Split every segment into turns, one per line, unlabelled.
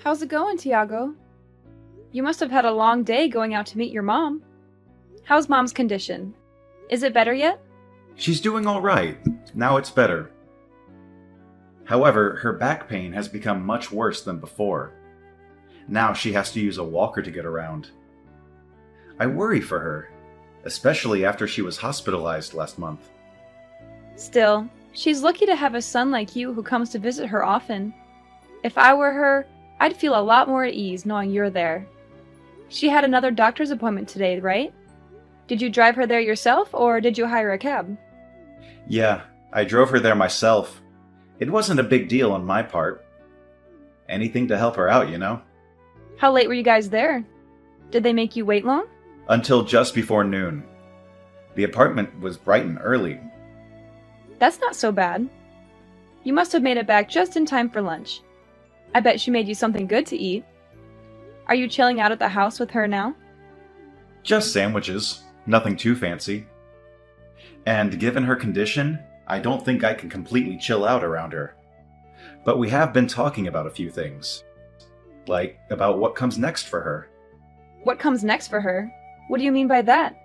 How's it going, Tiago? You must have had a long day going out to meet your mom. How's Mom's condition? Is it better yet?
She's doing all right. Now it's better. However, her back pain has become much worse than before. Now she has to use a walker to get around. I worry for her, especially after she was hospitalized last month.
Still, she's lucky to have a son like you who comes to visit her often. If I were her, I'd feel a lot more at ease knowing you're there. She had another doctor's appointment today, right? Did you drive her there yourself, or did you hire a cab?
Yeah, I drove her there myself. It wasn't a big deal on my part. Anything to help her out, you know?
How late were you guys there? Did they make you wait long?
Until just before noon. The apartment was bright and early.
That's not so bad. You must have made it back just in time for lunch. I bet she made you something good to eat. Are you chilling out at the house with her now?
Just sandwiches. Nothing too fancy. And given her condition, I don't think I can completely chill out around her. But we have been talking about a few things. Like, about what comes next for her.
What comes next for her? What do you mean by that?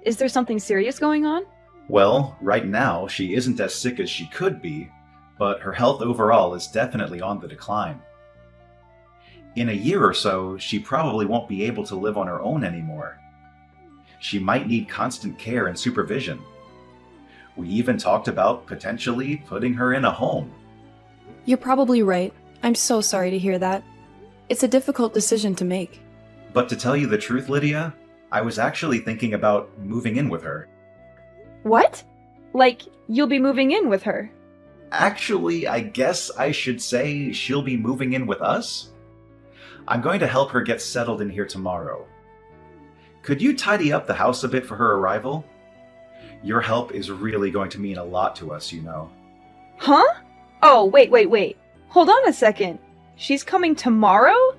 Is there something serious going on?
Well, right now, she isn't as sick as she could be, but her health overall is definitely on the decline. In a year or so, she probably won't be able to live on her own anymore. She might need constant care and supervision. We even talked about potentially putting her in a home.
You're probably right. I'm so sorry to hear that. It's a difficult decision to make.
But to tell you the truth, Lydia, I was actually thinking about moving in with her.
What? Like, you'll be moving in with her?
Actually, I guess I should say she'll be moving in with us. I'm going to help her get settled in here tomorrow. Could you tidy up the house a bit for her arrival? Your help is really going to mean a lot to us, you know.
Huh? Oh, wait. Hold on a second. She's coming tomorrow?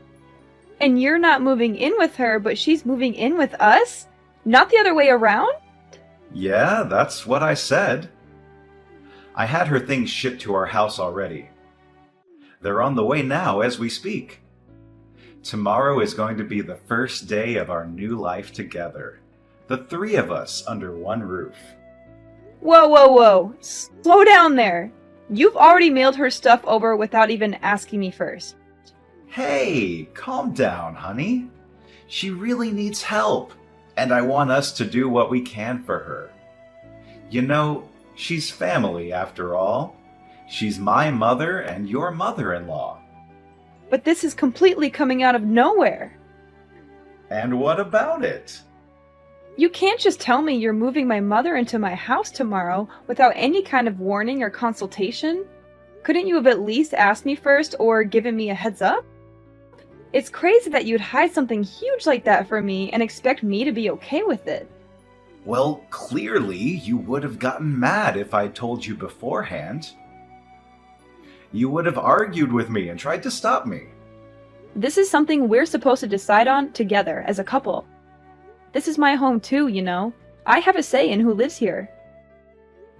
And you're not moving in with her, but she's moving in with us? Not the other way around?
Yeah, that's what I said. I had her things shipped to our house already. They're on the way now as we speak. Tomorrow is going to be the first day of our new life together. The three of us under one roof.
Whoa. Slow down there. You've already mailed her stuff over without even asking me first.
Hey, calm down, honey. She really needs help, and I want us to do what we can for her. You know, she's family after all. She's my mother and your mother-in-law.
But this is completely coming out of nowhere.
And what about it?
You can't just tell me you're moving my mother into my house tomorrow without any kind of warning or consultation. Couldn't you have at least asked me first or given me a heads up? It's crazy that you'd hide something huge like that from me and expect me to be okay with it.
Well, clearly you would have gotten mad if I'd told you beforehand. You would have argued with me and tried to stop me.
This is something we're supposed to decide on together as a couple. This is my home too, you know. I have a say in who lives here.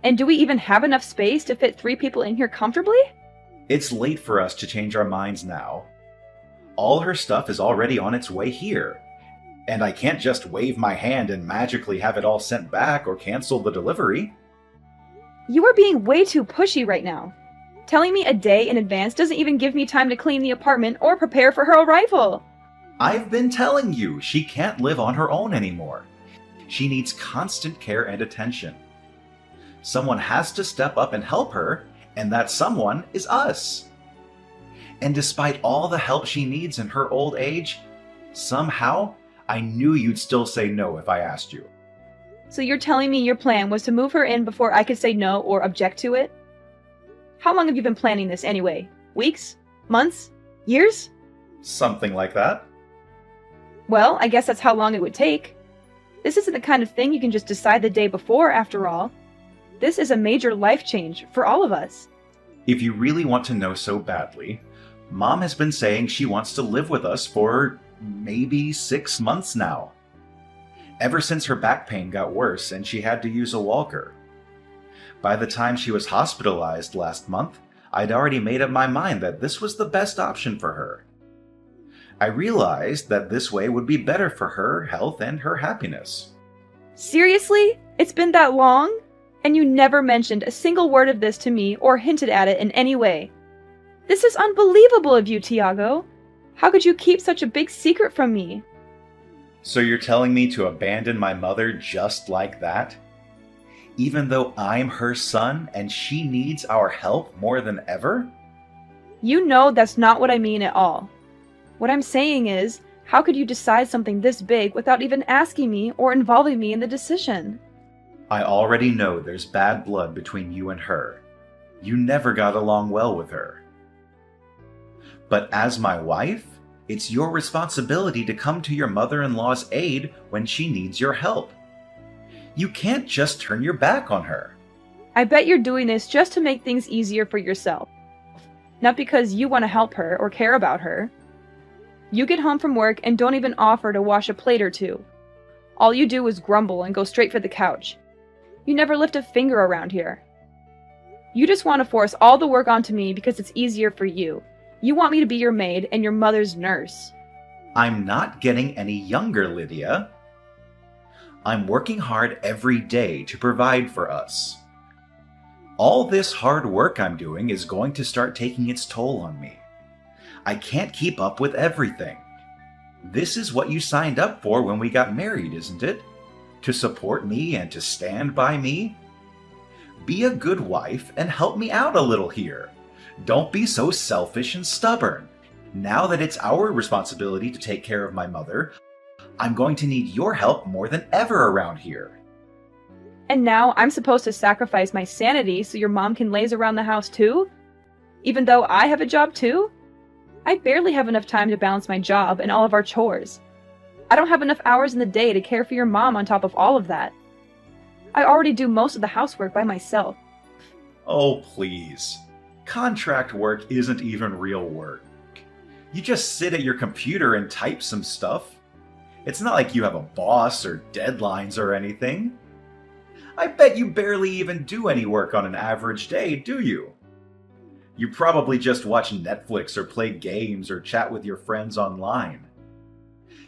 And do we even have enough space to fit 3 people in here comfortably?
It's late for us to change our minds now. All her stuff is already on its way here. And I can't just wave my hand and magically have it all sent back or cancel the delivery.
You are being way too pushy right now. Telling me a day in advance doesn't even give me time to clean the apartment or prepare for her arrival.
I've been telling you, she can't live on her own anymore. She needs constant care and attention. Someone has to step up and help her, and that someone is us. And despite all the help she needs in her old age, somehow, I knew you'd still say no if I asked you.
So you're telling me your plan was to move her in before I could say no or object to it? How long have you been planning this anyway? Weeks? Months? Years?
Something like that.
Well, I guess that's how long it would take. This isn't the kind of thing you can just decide the day before, after all. This is a major life change for all of us.
If you really want to know so badly, Mom has been saying she wants to live with us for maybe 6 months now. Ever since her back pain got worse and she had to use a walker. By the time she was hospitalized last month, I'd already made up my mind that this was the best option for her. I realized that this way would be better for her health and her happiness.
Seriously? It's been that long? And you never mentioned a single word of this to me or hinted at it in any way. This is unbelievable of you, Tiago. How could you keep such a big secret from me?
So you're telling me to abandon my mother just like that? Even though I'm her son and she needs our help more than ever?
You know that's not what I mean at all. What I'm saying is, how could you decide something this big without even asking me or involving me in the decision?
I already know there's bad blood between you and her. You never got along well with her. But as my wife, it's your responsibility to come to your mother-in-law's aid when she needs your help. You can't just turn your back on her.
I bet you're doing this just to make things easier for yourself. Not because you want to help her or care about her. You get home from work and don't even offer to wash a plate or two. All you do is grumble and go straight for the couch. You never lift a finger around here. You just want to force all the work onto me because it's easier for you. You want me to be your maid and your mother's nurse.
I'm not getting any younger, Lydia. I'm working hard every day to provide for us. All this hard work I'm doing is going to start taking its toll on me. I can't keep up with everything. This is what you signed up for when we got married, isn't it? To support me and to stand by me? Be a good wife and help me out a little here. Don't be so selfish and stubborn. Now that it's our responsibility to take care of my mother, I'm going to need your help more than ever around here.
And now I'm supposed to sacrifice my sanity so your mom can laze around the house too? Even though I have a job too? I barely have enough time to balance my job and all of our chores. I don't have enough hours in the day to care for your mom on top of all of that. I already do most of the housework by myself.
Oh, please. Contract work isn't even real work. You just sit at your computer and type some stuff. It's not like you have a boss or deadlines or anything. I bet you barely even do any work on an average day, do you? You probably just watch Netflix or play games or chat with your friends online.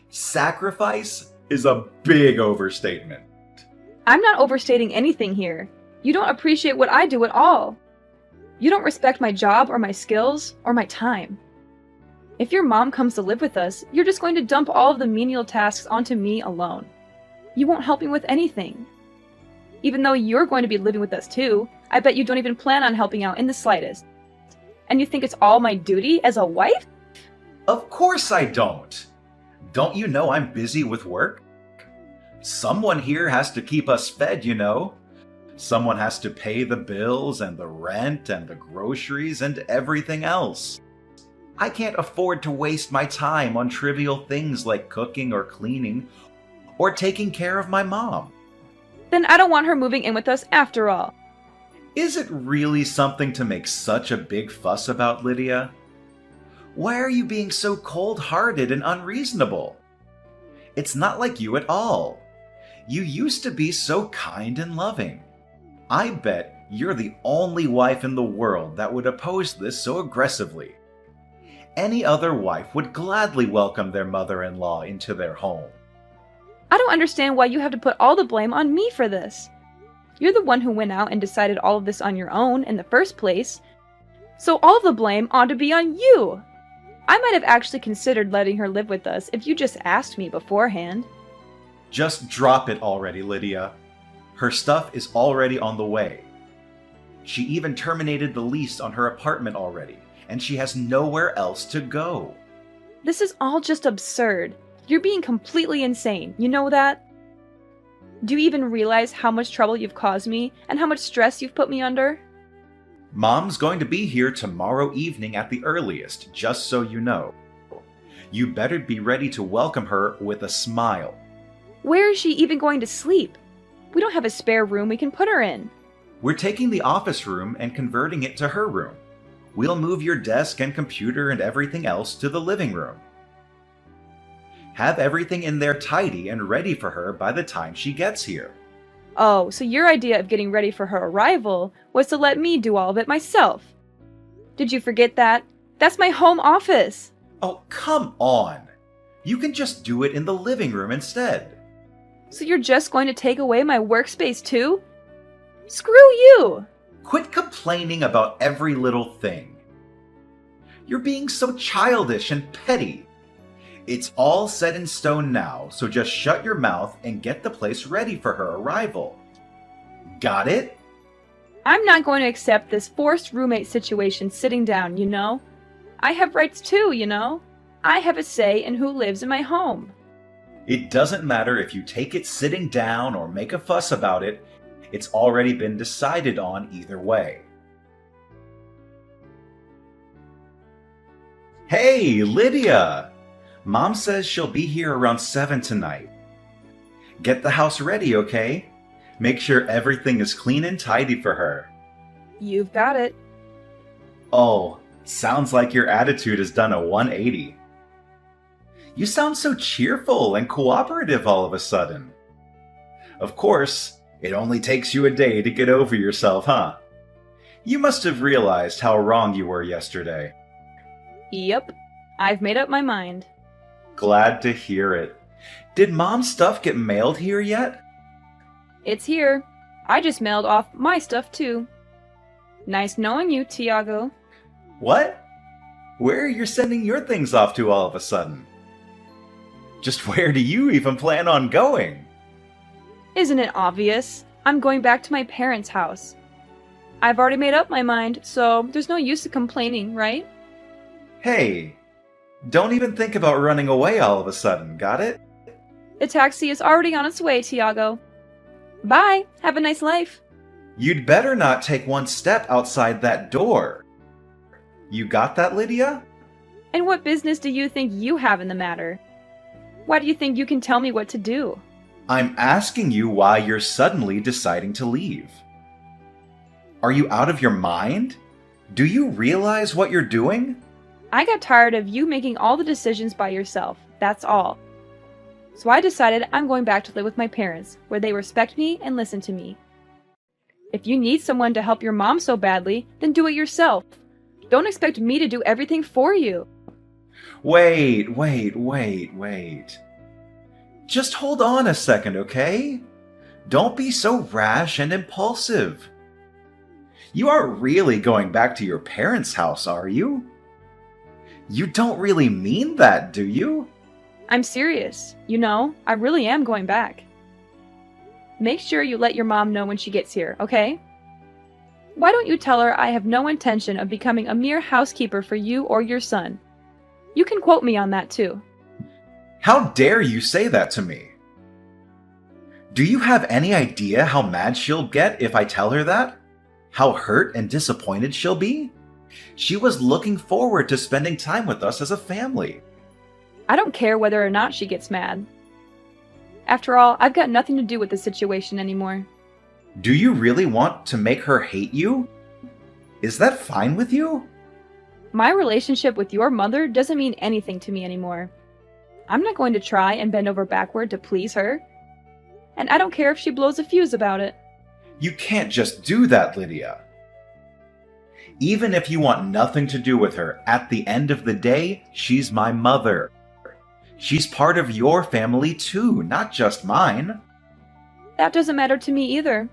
Sacrifice is a big overstatement.
I'm not overstating anything here. You don't appreciate what I do at all. You don't respect my job or my skills or my time. If your mom comes to live with us, you're just going to dump all of the menial tasks onto me alone. You won't help me with anything. Even though you're going to be living with us too, I bet you don't even plan on helping out in the slightest. And you think it's all my duty as a wife?
Of course I don't. Don't you know I'm busy with work? Someone here has to keep us fed, you know. Someone has to pay the bills and the rent and the groceries and everything else. I can't afford to waste my time on trivial things like cooking or cleaning or taking care of my mom.
Then I don't want her moving in with us after all.
Is it really something to make such a big fuss about, Lydia? Why are you being so cold-hearted and unreasonable? It's not like you at all. You used to be so kind and loving. I bet you're the only wife in the world that would oppose this so aggressively. Any other wife would gladly welcome their mother-in-law into their home.
I don't understand why you have to put all the blame on me for this. You're the one who went out and decided all of this on your own in the first place, so all of the blame ought to be on you. I might have actually considered letting her live with us if you just asked me beforehand.
Just drop it already, Lydia. Her stuff is already on the way. She even terminated the lease on her apartment already, and she has nowhere else to go.
This is all just absurd. You're being completely insane, you know that? Do you even realize how much trouble you've caused me and how much stress you've put me under?
Mom's going to be here tomorrow evening at the earliest, just so you know. You better be ready to welcome her with a smile.
Where is she even going to sleep? We don't have a spare room we can put her in.
We're taking the office room and converting it to her room. We'll move your desk and computer and everything else to the living room. Have everything in there tidy and ready for her by the time she gets here.
Oh, so your idea of getting ready for her arrival was to let me do all of it myself. Did you forget that? That's my home office.
Oh, come on! You can just do it in the living room instead.
So you're just going to take away my workspace too? Screw you!
Quit complaining about every little thing. You're being so childish and petty. It's all set in stone now, so just shut your mouth and get the place ready for her arrival. Got it?
I'm not going to accept this forced roommate situation sitting down, you know? I have rights too, you know? I have a say in who lives in my home.
It doesn't matter if you take it sitting down or make a fuss about it. It's already been decided on either way. Hey, Lydia! Mom says she'll be here around 7 tonight. Get the house ready, okay? Make sure everything is clean and tidy for her.
You've got it.
Oh, sounds like your attitude has done a 180. You sound so cheerful and cooperative all of a sudden. Of course, it only takes you a day to get over yourself, huh? You must have realized how wrong you were yesterday.
Yep, I've made up my mind.
Glad to hear it. Did Mom's stuff get mailed here yet?
It's here. I just mailed off my stuff too. Nice knowing you, Tiago.
What? Where are you sending your things off to all of a sudden? Just where do you even plan on going?
Isn't it obvious? I'm going back to my parents' house. I've already made up my mind, so there's no use in complaining, right?
Hey, don't even think about running away all of a sudden, got it?
The taxi is already on its way, Tiago. Bye. Have a nice life.
You'd better not take one step outside that door. You got that, Lydia?
And what business do you think you have in the matter? Why do you think you can tell me what to do?
I'm asking you why you're suddenly deciding to leave. Are you out of your mind? Do you realize what you're doing?
I got tired of you making all the decisions by yourself. That's all. So I decided I'm going back to live with my parents, where they respect me and listen to me. If you need someone to help your mom so badly, then do it yourself. Don't expect me to do everything for you.
Wait. Just hold on a second, okay? Don't be so rash and impulsive. You aren't really going back to your parents' house, are you? You don't really mean that, do you?
I'm serious. You know, I really am going back. Make sure you let your mom know when she gets here, okay? Why don't you tell her I have no intention of becoming a mere housekeeper for you or your son? You can quote me on that too.
How dare you say that to me? Do you have any idea how mad she'll get if I tell her that? How hurt and disappointed she'll be? She was looking forward to spending time with us as a family.
I don't care whether or not she gets mad. After all, I've got nothing to do with the situation anymore.
Do you really want to make her hate you? Is that fine with you?
My relationship with your mother doesn't mean anything to me anymore. I'm not going to try and bend over backward to please her. And I don't care if she blows a fuse about it.
You can't just do that, Lydia. Even if you want nothing to do with her, at the end of the day, she's my mother. She's part of your family too, not just mine.
That doesn't matter to me either.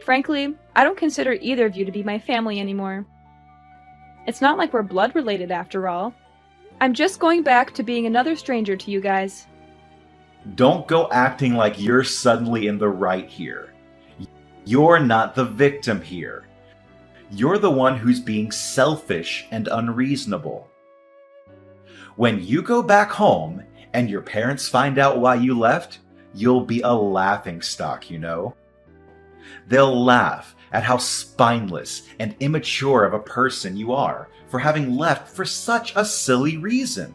Frankly, I don't consider either of you to be my family anymore. It's not like we're blood related after all. I'm just going back to being another stranger to you guys.
Don't go acting like you're suddenly in the right here. You're not the victim here. You're the one who's being selfish and unreasonable. When you go back home and your parents find out why you left, you'll be a laughingstock, you know? They'll laugh at how spineless and immature of a person you are for having left for such a silly reason.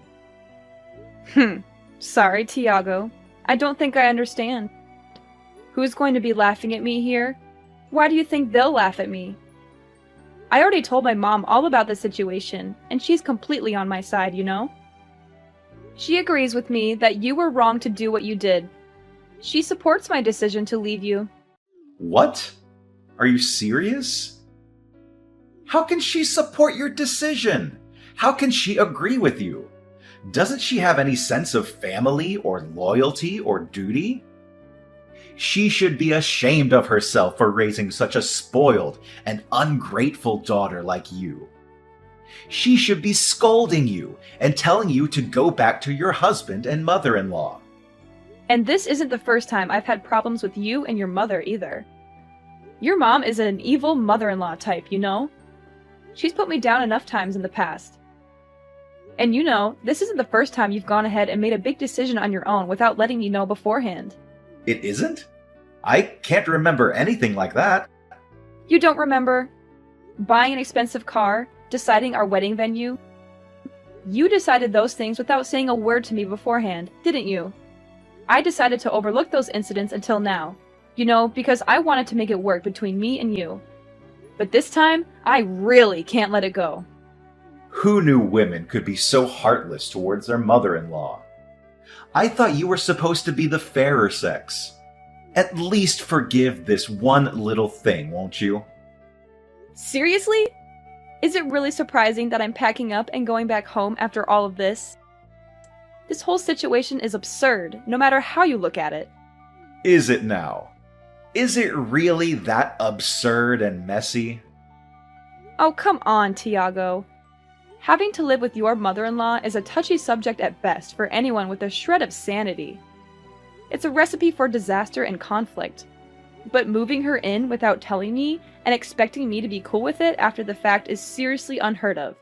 Sorry, Tiago. I don't think I understand. Who's going to be laughing at me here? Why do you think they'll laugh at me? I already told my mom all about the situation, and she's completely on my side, you know? She agrees with me that you were wrong to do what you did. She supports my decision to leave you.
What? Are you serious? How can she support your decision? How can she agree with you? Doesn't she have any sense of family or loyalty or duty? She should be ashamed of herself for raising such a spoiled and ungrateful daughter like you. She should be scolding you and telling you to go back to your husband and mother-in-law.
And this isn't the first time I've had problems with you and your mother either. Your mom is an evil mother-in-law type, you know? She's put me down enough times in the past. And you know, this isn't the first time you've gone ahead and made a big decision on your own without letting me know beforehand.
It isn't? I can't remember anything like that.
You don't remember buying an expensive car, deciding our wedding venue? You decided those things without saying a word to me beforehand, didn't you? I decided to overlook those incidents until now. You know, because I wanted to make it work between me and you. But this time, I really can't let it go.
Who knew women could be so heartless towards their mother-in-law? I thought you were supposed to be the fairer sex. At least forgive this one little thing, won't you?
Seriously? Is it really surprising that I'm packing up and going back home after all of this? This whole situation is absurd, no matter how you look at it.
Is it now? Is it really that absurd and messy?
Oh, come on, Tiago. Having to live with your mother-in-law is a touchy subject at best for anyone with a shred of sanity. It's a recipe for disaster and conflict. But moving her in without telling me and expecting me to be cool with it after the fact is seriously unheard of.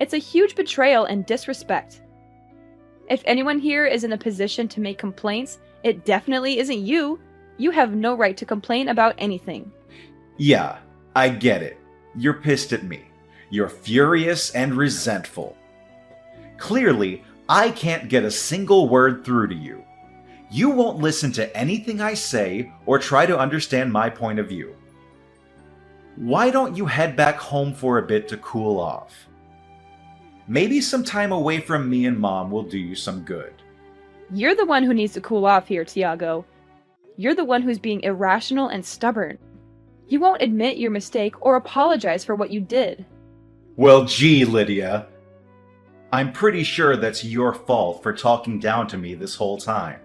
It's a huge betrayal and disrespect. If anyone here is in a position to make complaints, it definitely isn't you. You have no right to complain about anything.
Yeah, I get it. You're pissed at me. You're furious and resentful. Clearly, I can't get a single word through to you. You won't listen to anything I say or try to understand my point of view. Why don't you head back home for a bit to cool off? Maybe some time away from me and Mom will do you some good.
You're the one who needs to cool off here, Tiago. You're the one who's being irrational and stubborn. You won't admit your mistake or apologize for what you did.
Well, gee, Lydia. I'm pretty sure that's your fault for talking down to me this whole time.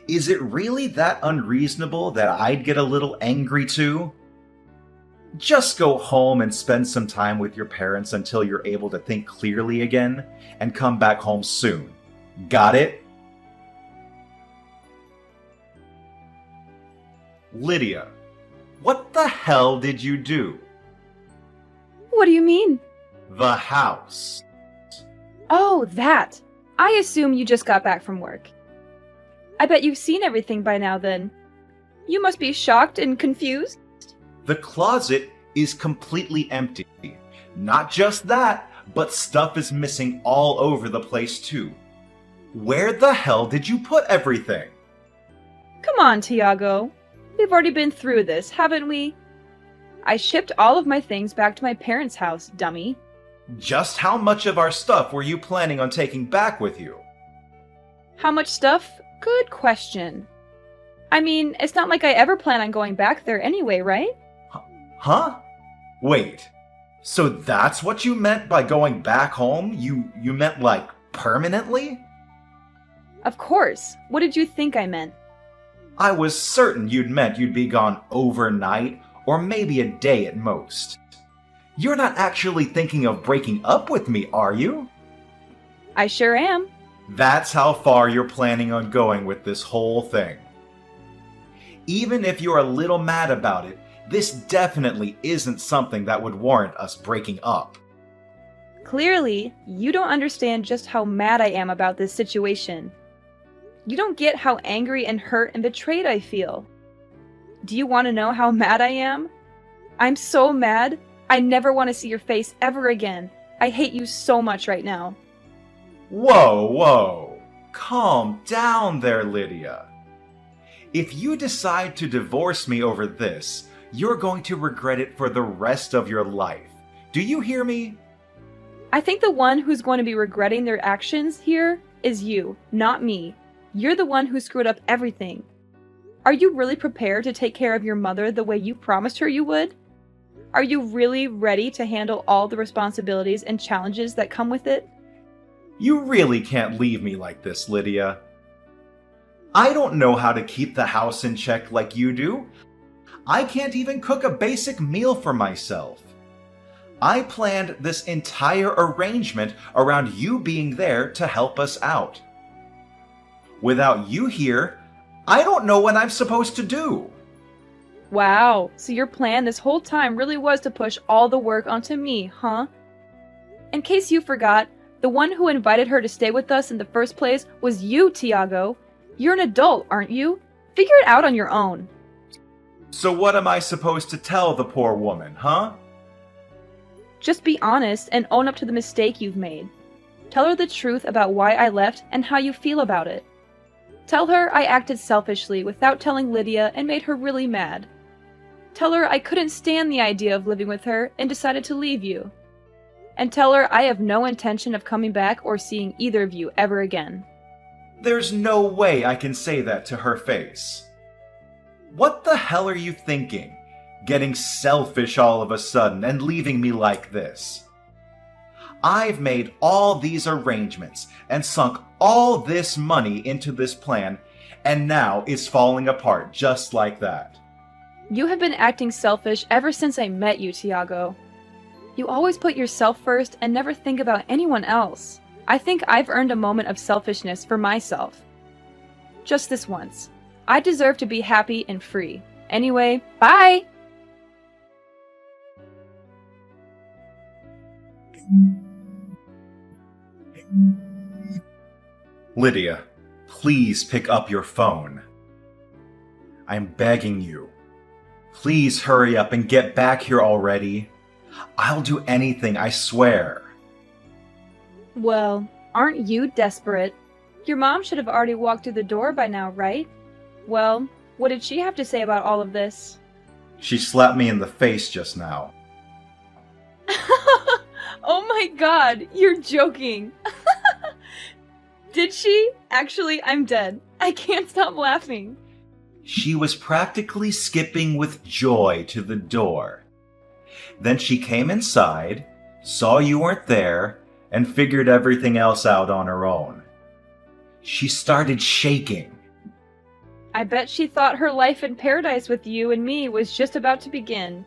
Is it really that unreasonable that I'd get a little angry too? Just go home and spend some time with your parents until you're able to think clearly again, and come back home soon. Got it? Lydia, what the hell did you do?
What do you mean?
The house.
Oh, that. I assume you just got back from work. I bet you've seen everything by now then. You must be shocked and confused.
The closet is completely empty. Not just that, but stuff is missing all over the place too. Where the hell did you put everything?
Come on, Tiago. We've already been through this, haven't we? I shipped all of my things back to my parents' house, dummy.
Just how much of our stuff were you planning on taking back with you?
How much stuff? Good question. I mean, it's not like I ever plan on going back there anyway, right?
Huh? Wait. So that's what you meant by going back home? You meant like permanently?
Of course. What did you think I meant?
I was certain you'd meant you'd be gone overnight, or maybe a day at most. You're not actually thinking of breaking up with me, are you?
I sure am.
That's how far you're planning on going with this whole thing. Even if you're a little mad about it, this definitely isn't something that would warrant us breaking up.
Clearly, you don't understand just how mad I am about this situation. You don't get how angry and hurt and betrayed I feel. Do you want to know how mad I am? I'm so mad. I never want to see your face ever again. I hate you so much right now.
Whoa. Calm down there, Lydia. If you decide to divorce me over this, you're going to regret it for the rest of your life. Do you hear me?
I think the one who's going to be regretting their actions here is you, not me. You're the one who screwed up everything. Are you really prepared to take care of your mother the way you promised her you would? Are you really ready to handle all the responsibilities and challenges that come with it?
You really can't leave me like this, Lydia. I don't know how to keep the house in check like you do. I can't even cook a basic meal for myself. I planned this entire arrangement around you being there to help us out. Without you here, I don't know what I'm supposed to do.
Wow, so your plan this whole time really was to push all the work onto me, huh? In case you forgot, the one who invited her to stay with us in the first place was you, Tiago. You're an adult, aren't you? Figure it out on your own.
So what am I supposed to tell the poor woman, huh?
Just be honest and own up to the mistake you've made. Tell her the truth about why I left and how you feel about it. Tell her I acted selfishly without telling Lydia and made her really mad. Tell her I couldn't stand the idea of living with her and decided to leave you. And tell her I have no intention of coming back or seeing either of you ever again.
There's no way I can say that to her face. What the hell are you thinking? Getting selfish all of a sudden and leaving me like this? I've made all these arrangements and sunk all this money into this plan, and now it's falling apart just like that.
You have been acting selfish ever since I met you, Tiago. You always put yourself first and never think about anyone else. I think I've earned a moment of selfishness for myself. Just this once. I deserve to be happy and free. Anyway, bye!
Lydia, please pick up your phone. I'm begging you. Please hurry up and get back here already. I'll do anything, I swear.
Well, aren't you desperate? Your mom should have already walked through the door by now, right? Well, what did she have to say about all of this?
She slapped me in the face just now.
Oh my god, you're joking. Did she? Actually, I'm dead. I can't stop laughing.
She was practically skipping with joy to the door. Then she came inside, saw you weren't there, and figured everything else out on her own. She started shaking.
I bet she thought her life in paradise with you and me was just about to begin.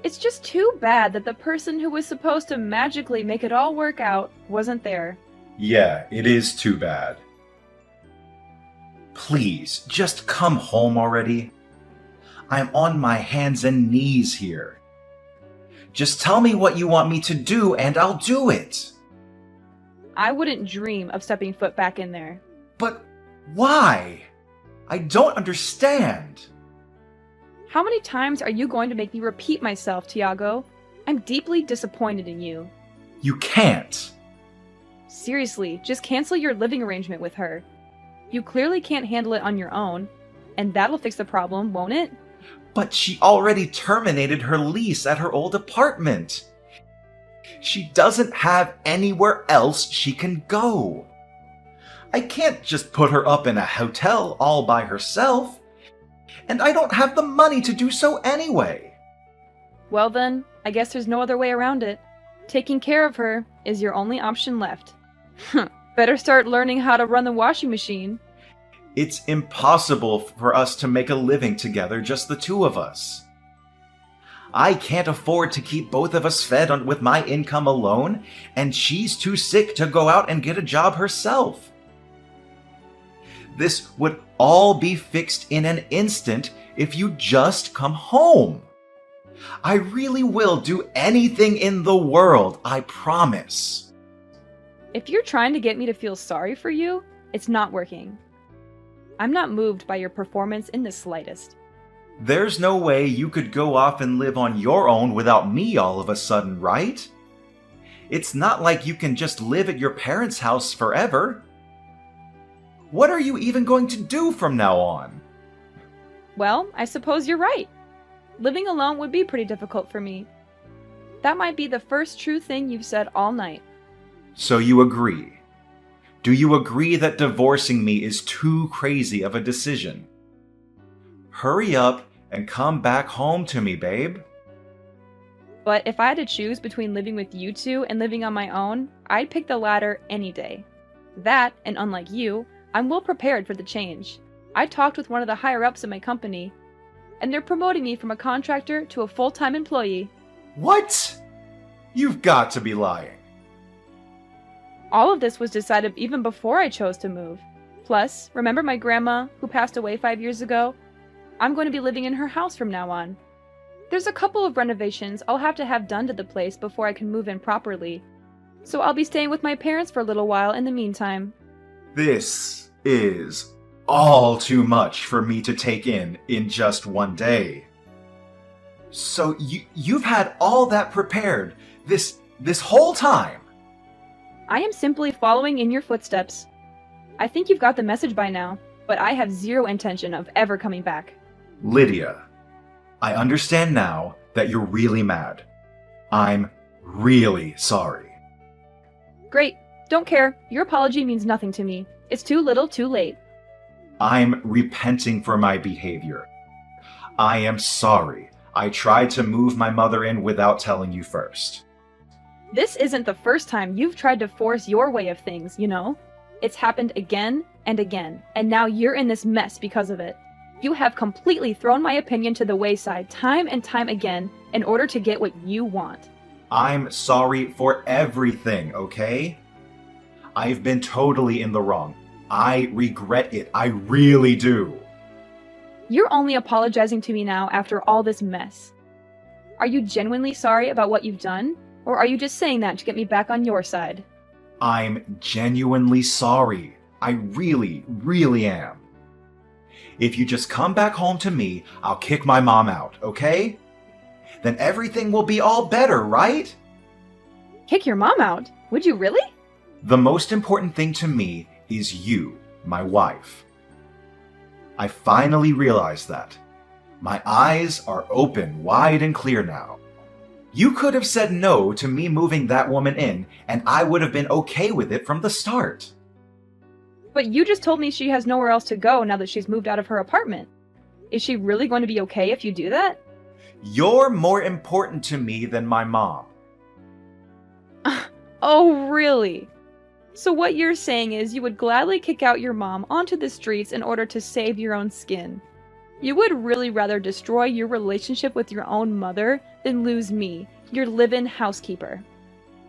It's just too bad that the person who was supposed to magically make it all work out wasn't there.
Yeah, it is too bad. Please, just come home already. I'm on my hands and knees here. Just tell me what you want me to do and I'll do it.
I wouldn't dream of stepping foot back in there.
But why? I don't understand.
How many times are you going to make me repeat myself, Tiago? I'm deeply disappointed in you.
You can't.
Seriously, just cancel your living arrangement with her. You clearly can't handle it on your own, and that'll fix the problem, won't it?
But she already terminated her lease at her old apartment. She doesn't have anywhere else she can go. I can't just put her up in a hotel all by herself. And I don't have the money to do so anyway.
Well then, I guess there's no other way around it. Taking care of her is your only option left. Better start learning how to run the washing machine.
It's impossible for us to make a living together, just the two of us. I can't afford to keep both of us fed with my income alone, and she's too sick to go out and get a job herself. This would all be fixed in an instant if you just come home. I really will do anything in the world, I promise.
If you're trying to get me to feel sorry for you, it's not working. I'm not moved by your performance in the slightest.
There's no way you could go off and live on your own without me all of a sudden, right? It's not like you can just live at your parents' house forever. What are you even going to do from now on?
Well, I suppose you're right. Living alone would be pretty difficult for me. That might be the first true thing you've said all night.
So you agree? Do you agree that divorcing me is too crazy of a decision? Hurry up and come back home to me, babe.
But if I had to choose between living with you two and living on my own, I'd pick the latter any day. That, and unlike you, I'm well prepared for the change. I talked with one of the higher-ups in my company, and they're promoting me from a contractor to a full-time employee.
What? You've got to be lying.
All of this was decided even before I chose to move. Plus, remember my grandma, who passed away 5 years ago? I'm going to be living in her house from now on. There's a couple of renovations I'll have to have done to the place before I can move in properly, so I'll be staying with my parents for a little while in the meantime.
This is all too much for me to take in just one day. So you've had all that prepared this whole time?
I am simply following in your footsteps. I think you've got the message by now, but I have zero intention of ever coming back.
Lydia, I understand now that you're really mad. I'm really sorry.
Great. Don't care. Your apology means nothing to me. It's too little, too late.
I'm repenting for my behavior. I am sorry. I tried to move my mother in without telling you first.
This isn't the first time you've tried to force your way of things, you know? It's happened again and again, and now you're in this mess because of it. You have completely thrown my opinion to the wayside time and time again in order to get what you want.
I'm sorry for everything, okay? I've been totally in the wrong. I regret it. I really do.
You're only apologizing to me now after all this mess. Are you genuinely sorry about what you've done? Or are you just saying that to get me back on your side?
I'm genuinely sorry. I really, really am. If you just come back home to me, I'll kick my mom out, okay? Then everything will be all better, right?
Kick your mom out? Would you really?
The most important thing to me is you, my wife. I finally realized that. My eyes are open wide and clear now. You could have said no to me moving that woman in, and I would have been okay with it from the start.
But you just told me she has nowhere else to go now that she's moved out of her apartment. Is she really going to be okay if you do that?
You're more important to me than my mom.
Oh, really? So what you're saying is you would gladly kick out your mom onto the streets in order to save your own skin. You would really rather destroy your relationship with your own mother than lose me, your live-in housekeeper.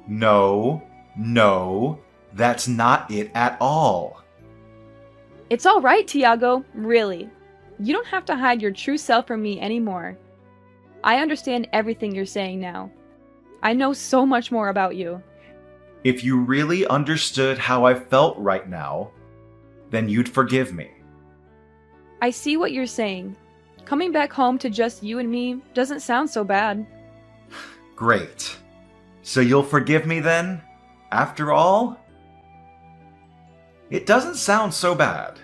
No, that's not it at all.
It's all right, Tiago, really. You don't have to hide your true self from me anymore. I understand everything you're saying now. I know so much more about you.
If you really understood how I felt right now, then you'd forgive me.
I see what you're saying. Coming back home to just you and me doesn't sound so bad.
Great. So you'll forgive me then? After all? It doesn't sound so bad.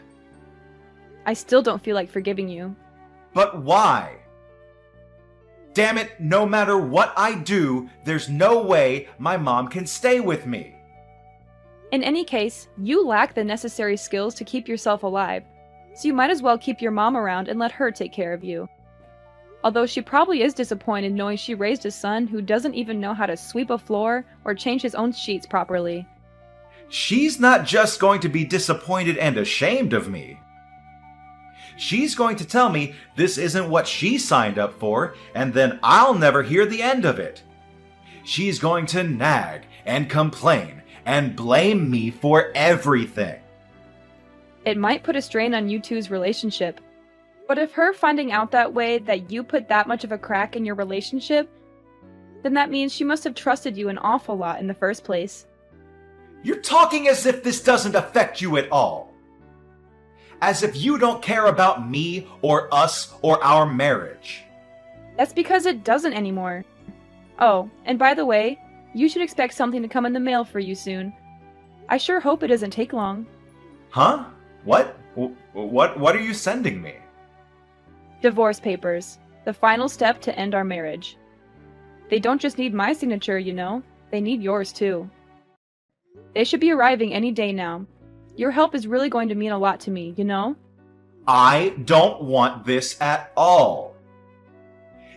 I still don't feel like forgiving you.
But why? Damn it, no matter what I do, there's no way my mom can stay with me.
In any case, you lack the necessary skills to keep yourself alive, so you might as well keep your mom around and let her take care of you. Although she probably is disappointed knowing she raised a son who doesn't even know how to sweep a floor or change his own sheets properly.
She's not just going to be disappointed and ashamed of me. She's going to tell me this isn't what she signed up for, and then I'll never hear the end of it. She's going to nag and complain and blame me for everything.
It might put a strain on you two's relationship. But if her finding out that way that you put that much of a crack in your relationship, then that means she must have trusted you an awful lot in the first place.
You're talking as if this doesn't affect you at all. As if you don't care about me or us or our marriage.
That's because it doesn't anymore. Oh, and by the way, you should expect something to come in the mail for you soon. I sure hope it doesn't take long.
Huh? What? What are you sending me?
Divorce papers. The final step to end our marriage. They don't just need my signature, you know. They need yours too. They should be arriving any day now. Your help is really going to mean a lot to me, you know?
I don't want this at all.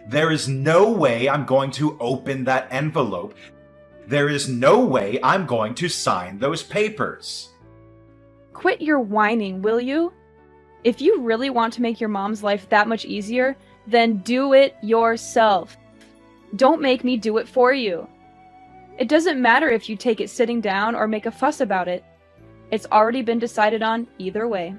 There is no way I'm going to open that envelope. There is no way I'm going to sign those papers.
Quit your whining, will you? If you really want to make your mom's life that much easier, then do it yourself. Don't make me do it for you. It doesn't matter if you take it sitting down or make a fuss about it. It's already been decided on either way.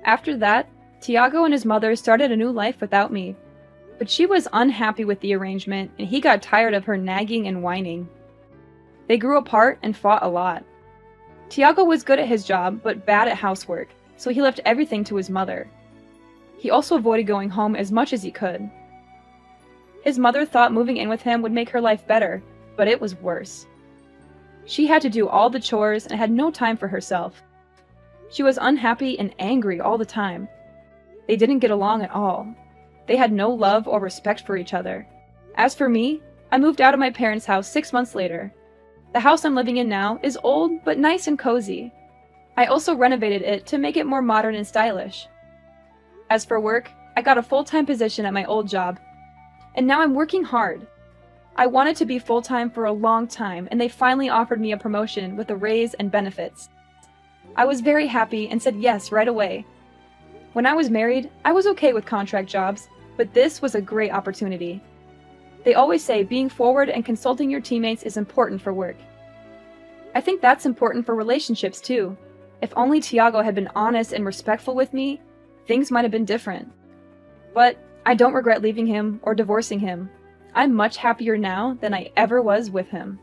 After that, Tiago and his mother started a new life without me. But she was unhappy with the arrangement, and he got tired of her nagging and whining. They grew apart and fought a lot. Tiago was good at his job, but bad at housework, so he left everything to his mother. He also avoided going home as much as he could. His mother thought moving in with him would make her life better, but it was worse. She had to do all the chores and had no time for herself. She was unhappy and angry all the time. They didn't get along at all. They had no love or respect for each other. As for me, I moved out of my parents' house 6 months later. The house I'm living in now is old but nice and cozy. I also renovated it to make it more modern and stylish. As for work, I got a full-time position at my old job, and now I'm working hard. I wanted to be full-time for a long time, and they finally offered me a promotion with a raise and benefits. I was very happy and said yes right away. When I was married, I was okay with contract jobs, but this was a great opportunity. They always say being forward and consulting your teammates is important for work. I think that's important for relationships too. If only Tiago had been honest and respectful with me, things might have been different. But I don't regret leaving him or divorcing him. I'm much happier now than I ever was with him.